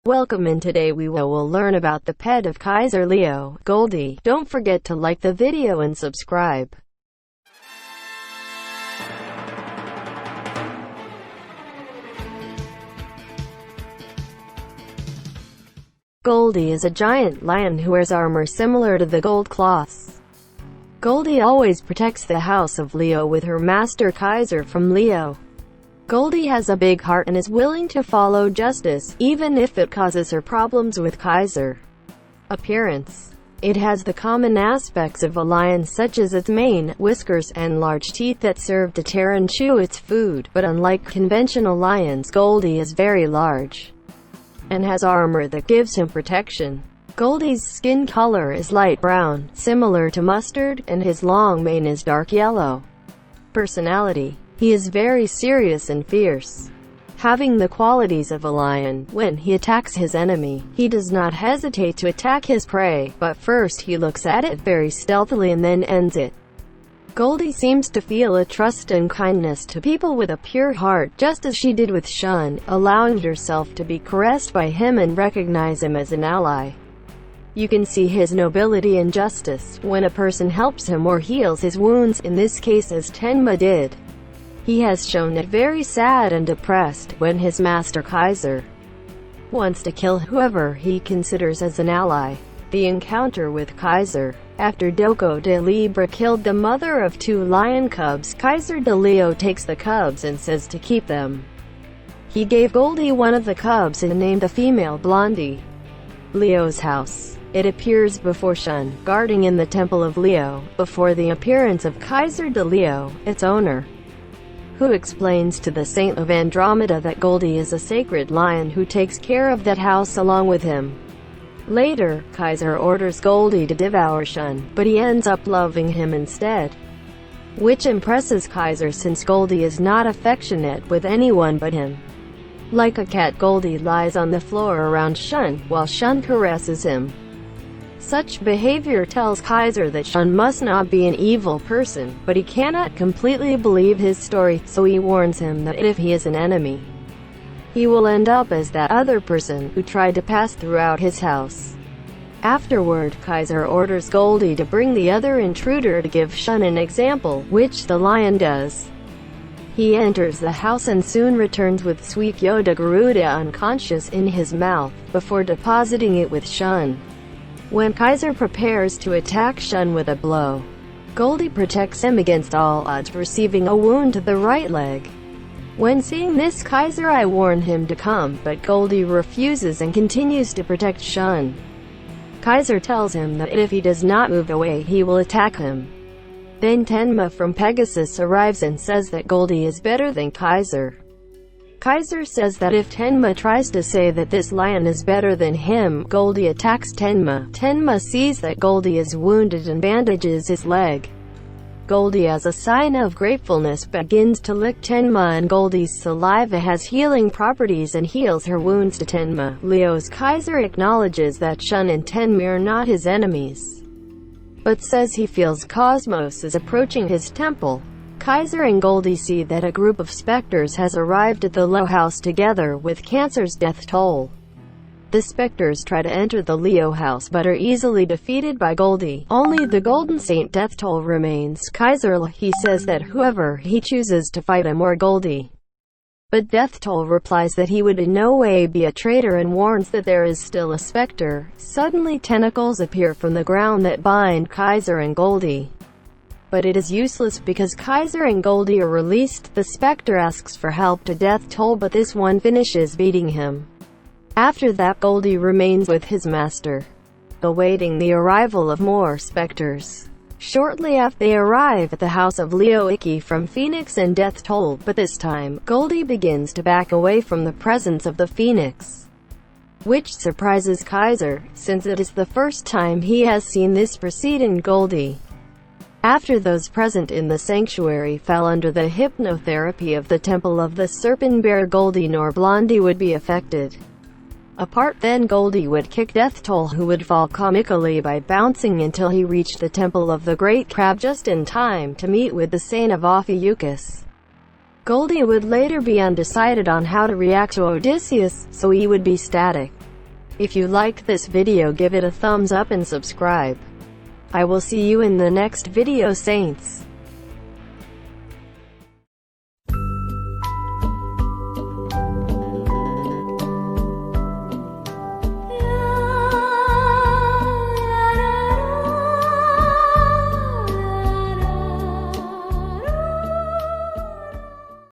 Welcome, and today we will learn about the pet of Kaiser Leo, Goldie. Don't forget to like the video and subscribe. Goldie is a giant lion who wears armor similar to the gold cloths. Goldie always protects the house of Leo with her master Kaiser from Leo. Goldie has a big heart and is willing to follow justice, even if it causes her problems with Kaiser. Appearance. It has the common aspects of a lion, such as its mane, whiskers, and large teeth that serve to tear and chew its food, but unlike conventional lions, Goldie is very large and has armor that gives him protection. Goldie's skin color is light brown, similar to mustard, and his long mane is dark yellow. Personality. He is very serious and fierce, having the qualities of a lion. When he attacks his enemy, he does not hesitate to attack his prey, but first he looks at it very stealthily and then ends it. Goldie seems to feel a trust and kindness to people with a pure heart, just as she did with Shun, allowing herself to be caressed by him and recognize him as an ally. You can see his nobility and justice when a person helps him or heals his wounds, in this case as Tenma did. He has shown it very sad and depressed when his master Kaiser wants to kill whoever he considers as an ally. The encounter with Kaiser. After Doko de Libre killed the mother of 2 lion cubs, Kaiser de Leo takes the cubs and says to keep them. He gave Goldie one of the cubs and named the female Blondie. Leo's house. It appears before Shun, guarding in the temple of Leo, before the appearance of Kaiser de Leo, its owner, who explains to the Saint of Andromeda that Goldie is a sacred lion who takes care of that house along with him. Later, Kaiser orders Goldie to devour Shun, but he ends up loving him instead, which impresses Kaiser since Goldie is not affectionate with anyone but him. Like a cat, Goldie lies on the floor around Shun, while Shun caresses him. Such behavior tells Kaiser that Shun must not be an evil person, but he cannot completely believe his story, so he warns him that if he is an enemy, he will end up as that other person who tried to pass throughout his house. Afterward, Kaiser orders Goldie to bring the other intruder to give Shun an example, which the lion does. He enters the house and soon returns with sweet Yoda Garuda unconscious in his mouth, before depositing it with Shun. When Kaiser prepares to attack Shun with a blow, Goldie protects him against all odds, receiving a wound to the right leg. When seeing this, Kaiser warns him to come, but Goldie refuses and continues to protect Shun. Kaiser tells him that if he does not move away, he will attack him. Then Tenma from Pegasus arrives and says that Goldie is better than Kaiser. Kaiser says that if Tenma tries to say that this lion is better than him, Goldie attacks Tenma. Tenma sees that Goldie is wounded and bandages his leg. Goldie, as a sign of gratefulness, begins to lick Tenma, and Goldie's saliva has healing properties and heals her wounds to Tenma. Leo's Kaiser acknowledges that Shun and Tenma are not his enemies, but says he feels Cosmos is approaching his temple. Kaiser and Goldie see that a group of specters has arrived at the Leo house together with Cancer's death toll. The specters try to enter the Leo house but are easily defeated by Goldie. Only the Golden Saint death toll remains. Kaiser, he says that whoever he chooses to fight him or Goldie. But Death Toll replies that he would in no way be a traitor and warns that there is still a specter. Suddenly tentacles appear from the ground that bind Kaiser and Goldie. But it is useless because Kaiser and Goldie are released. The specter asks for help to Death Toll, but this one finishes beating him. After that, Goldie remains with his master, awaiting the arrival of more specters. Shortly after, they arrive at the house of Leo Icky from Phoenix and Death Toll, but this time, Goldie begins to back away from the presence of the Phoenix, which surprises Kaiser, since it is the first time he has seen this precede in Goldie. After those present in the sanctuary fell under the hypnotherapy of the Temple of the Serpent Bear, Goldie nor Blondie would be affected. Apart then, Goldie would kick Death Toll, who would fall comically by bouncing until he reached the Temple of the Great Crab just in time to meet with the Saint of Ophiuchus. Goldie would later be undecided on how to react to Odysseus, so he would be static. If you liked this video, give it a thumbs up and subscribe. I will see you in the next video, Saints.